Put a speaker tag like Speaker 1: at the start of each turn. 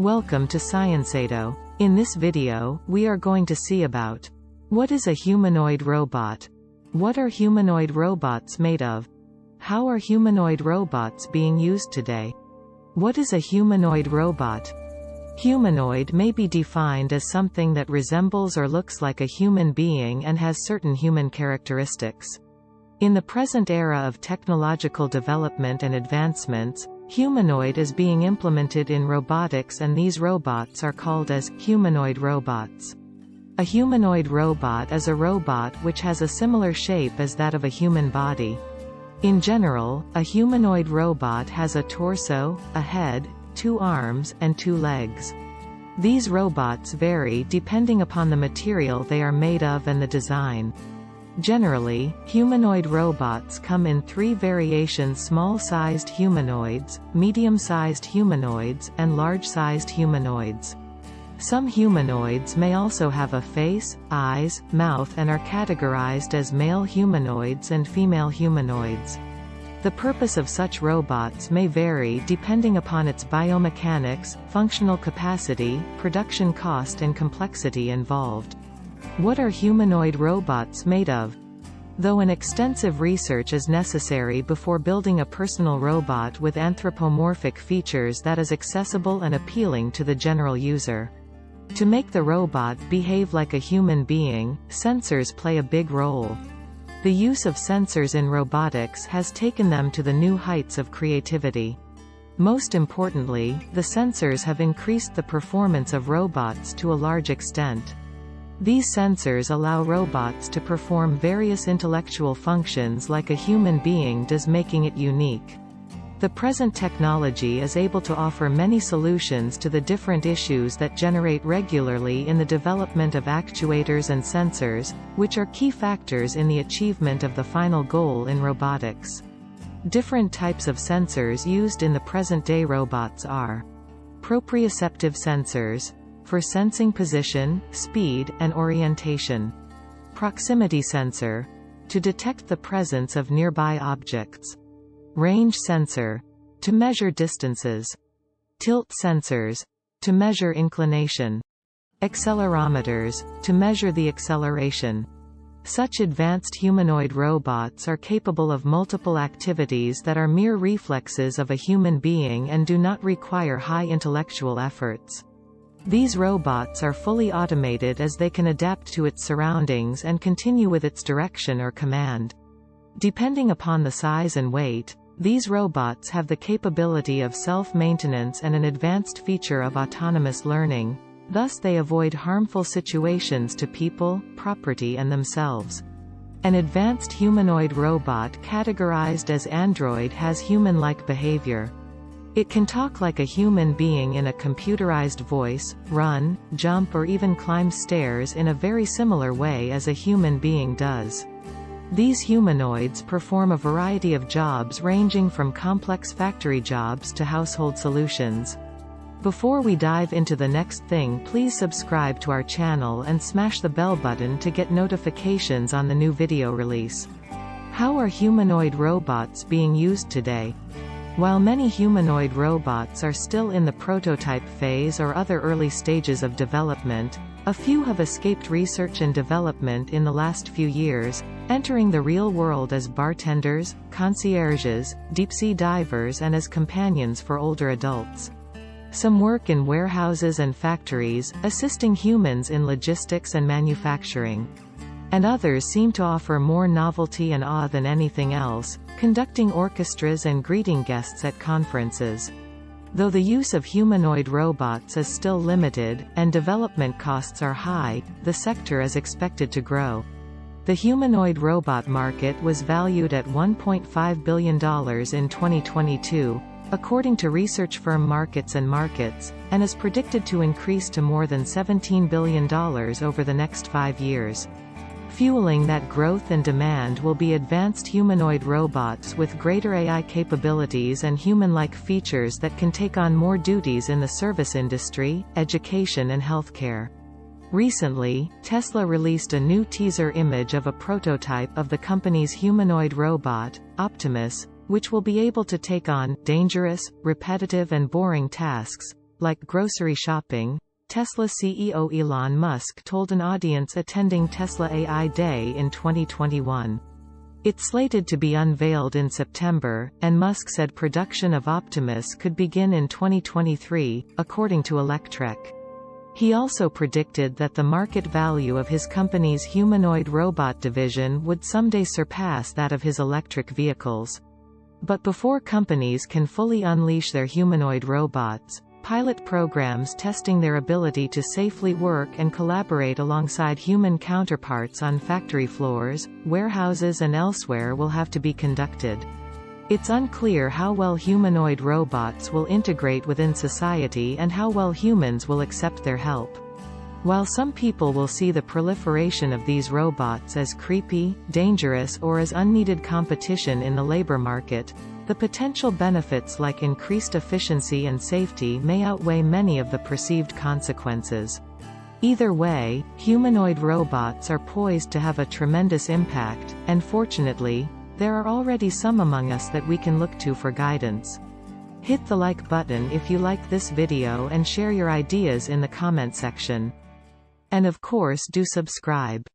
Speaker 1: Welcome to ScienceAdo. In this video, we are going to see about what is a humanoid robot? What are humanoid robots made of? How are humanoid robots being used today? What is a humanoid robot? Humanoid may be defined as something that resembles or looks like a human being and has certain human characteristics. In the present era of technological development and advancements, humanoid is being implemented in robotics, and these robots are called as humanoid robots. A humanoid robot is a robot which has a similar shape as that of a human body. In general, a humanoid robot has a torso, a head, 2 arms, and 2 legs. These robots vary depending upon the material they are made of and the design. Generally, humanoid robots come in 3 variations: small-sized humanoids, medium-sized humanoids, and large-sized humanoids. Some humanoids may also have a face, eyes, mouth, and are categorized as male humanoids and female humanoids. The purpose of such robots may vary depending upon its biomechanics, functional capacity, production cost, and complexity involved. What are humanoid robots made of? Though an extensive research is necessary before building a personal robot with anthropomorphic features that is accessible and appealing to the general user. To make the robot behave like a human being, sensors play a big role. The use of sensors in robotics has taken them to the new heights of creativity. Most importantly, the sensors have increased the performance of robots to a large extent. These sensors allow robots to perform various intellectual functions like a human being does, making it unique. The present technology is able to offer many solutions to the different issues that generate regularly in the development of actuators and sensors, which are key factors in the achievement of the final goal in robotics. Different types of sensors used in the present-day robots are proprioceptive sensors, for sensing position, speed, and orientation. Proximity sensor, to detect the presence of nearby objects. Range sensor, to measure distances. Tilt sensors, to measure inclination. Accelerometers, to measure the acceleration. Such advanced humanoid robots are capable of multiple activities that are mere reflexes of a human being and do not require high intellectual efforts. These robots are fully automated as they can adapt to its surroundings and continue with its direction or command. Depending upon the size and weight, these robots have the capability of self-maintenance and an advanced feature of autonomous learning. Thus they avoid harmful situations to people, property, and themselves. An advanced humanoid robot categorized as android has human-like behavior. It can talk like a human being in a computerized voice, run, jump, or even climb stairs in a very similar way as a human being does. These humanoids perform a variety of jobs ranging from complex factory jobs to household solutions. Before we dive into the next thing, please subscribe to our channel and smash the bell button to get notifications on the new video release. How are humanoid robots being used today? While many humanoid robots are still in the prototype phase or other early stages of development, a few have escaped research and development in the last few years, entering the real world as bartenders, concierges, deep-sea divers, and as companions for older adults. Some work in warehouses and factories, assisting humans in logistics and manufacturing. And others seem to offer more novelty and awe than anything else, conducting orchestras and greeting guests at conferences. Though the use of humanoid robots is still limited, and development costs are high, the sector is expected to grow. The humanoid robot market was valued at $1.5 billion in 2022, according to research firm Markets and Markets, and is predicted to increase to more than $17 billion over the next 5 years. Fueling that growth and demand will be advanced humanoid robots with greater AI capabilities and human-like features that can take on more duties in the service industry, education, and healthcare. Recently, Tesla released a new teaser image of a prototype of the company's humanoid robot, Optimus, which will be able to take on dangerous, repetitive, and boring tasks, like grocery shopping, Tesla CEO Elon Musk told an audience attending Tesla AI Day in 2021. It's slated to be unveiled in September, and Musk said production of Optimus could begin in 2023, according to Electrek. He also predicted that the market value of his company's humanoid robot division would someday surpass that of his electric vehicles. But before companies can fully unleash their humanoid robots, pilot programs testing their ability to safely work and collaborate alongside human counterparts on factory floors, warehouses and elsewhere will have to be conducted. It's unclear how well humanoid robots will integrate within society and how well humans will accept their help. While some people will see the proliferation of these robots as creepy, dangerous or as unneeded competition in the labor market, the potential benefits like increased efficiency and safety may outweigh many of the perceived consequences. Either way, humanoid robots are poised to have a tremendous impact, and fortunately, there are already some among us that we can look to for guidance. Hit the like button if you like this video and share your ideas in the comment section. And of course do subscribe.